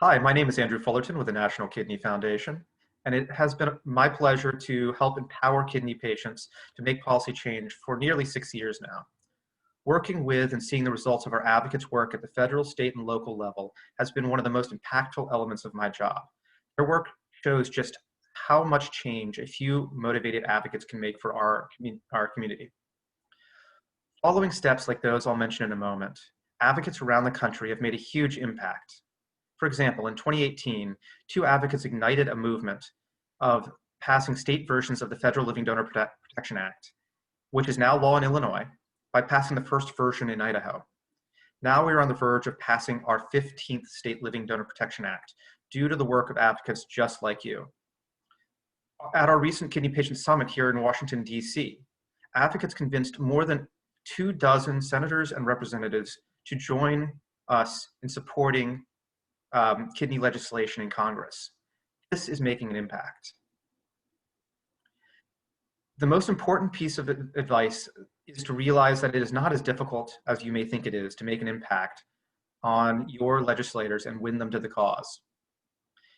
Hi, my name is Andrew Fullerton with the National Kidney Foundation, and it has been my pleasure to help empower kidney patients to make policy change for nearly 6 years now. Working with and seeing the results of our advocates' work at the federal, state, and local level has been one of the most impactful elements of my job. Their work shows just how much change a few motivated advocates can make for our community. Following steps like those I'll mention in a moment, advocates around the country have made a huge impact. For example, in 2018, two advocates ignited a movement of passing state versions of the Federal Living Donor Protection Act, which is now law in Illinois, by passing the first version in Idaho. Now we are on the verge of passing our 15th State Living Donor Protection Act due to the work of advocates just like you. At our recent Kidney Patient Summit here in Washington, D.C., advocates convinced more than 24 senators and representatives to join us in supporting kidney legislation in Congress. This is making an impact. The most important piece of advice is to realize that it is not as difficult as you may think it is to make an impact on your legislators and win them to the cause.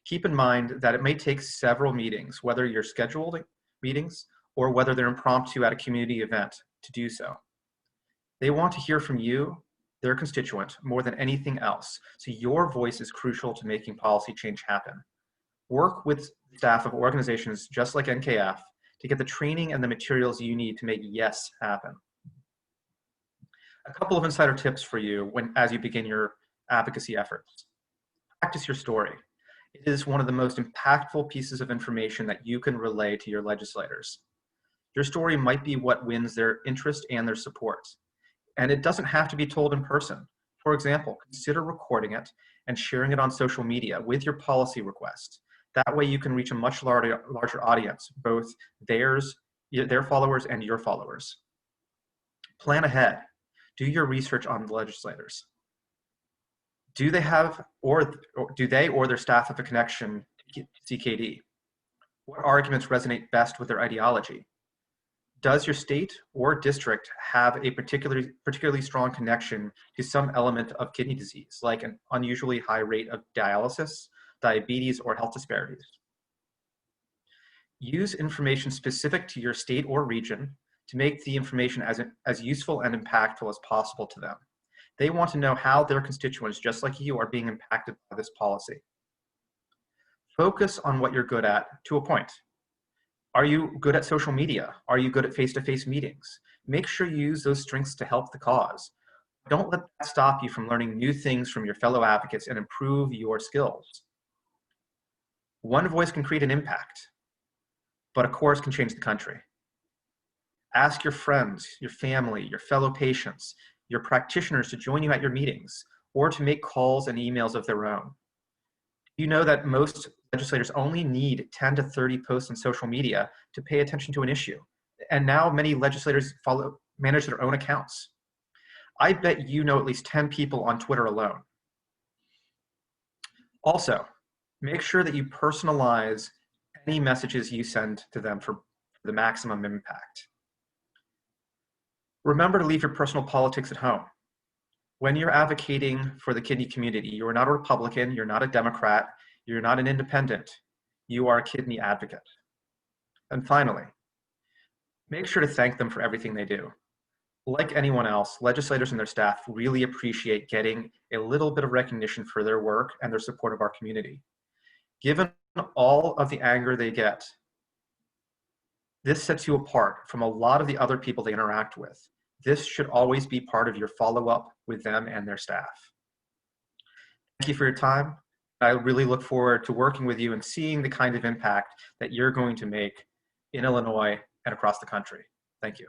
Keep in mind that it may take several meetings, whether you're scheduled meetings or whether they're impromptu at a community event, to do so. They want to hear from you, their constituent, more than anything else. So your voice is crucial to making policy change happen. Work with staff of organizations just like NKF to get the training and the materials you need to make yes happen. A couple of insider tips for you as you begin your advocacy efforts. Practice your story. It is one of the most impactful pieces of information that you can relay to your legislators. Your story might be what wins their interest and their support. And it doesn't have to be told in person. For example, consider recording it and sharing it on social media with your policy request. That way you can reach a much larger audience, both their followers and your followers. Plan ahead. Do your research on the legislators. Do they or their staff have a connection to CKD? What arguments resonate best with their ideology? Does your state or district have a particularly strong connection to some element of kidney disease, like an unusually high rate of dialysis, diabetes, or health disparities? Use information specific to your state or region to make the information as useful and impactful as possible to them. They want to know how their constituents, just like you, are being impacted by this policy. Focus on what you're good at to a point. Are you good at social media? Are you good at face-to-face meetings? Make sure you use those strengths to help the cause. Don't let that stop you from learning new things from your fellow advocates and improve your skills. One voice can create an impact, but a chorus can change the country. Ask your friends, your family, your fellow patients, your practitioners to join you at your meetings or to make calls and emails of their own. You know that most legislators only need 10 to 30 posts on social media to pay attention to an issue. And now many legislators manage their own accounts. I bet you know at least 10 people on Twitter alone. Also, make sure that you personalize any messages you send to them for the maximum impact. Remember to leave your personal politics at home. When you're advocating for the kidney community, you are not a Republican, you're not a Democrat, you're not an independent, you are a kidney advocate. And finally, make sure to thank them for everything they do. Like anyone else, legislators and their staff really appreciate getting a little bit of recognition for their work and their support of our community. Given all of the anger they get, this sets you apart from a lot of the other people they interact with. This should always be part of your follow-up with them and their staff. Thank you for your time. I really look forward to working with you and seeing the kind of impact that you're going to make in Illinois and across the country. Thank you.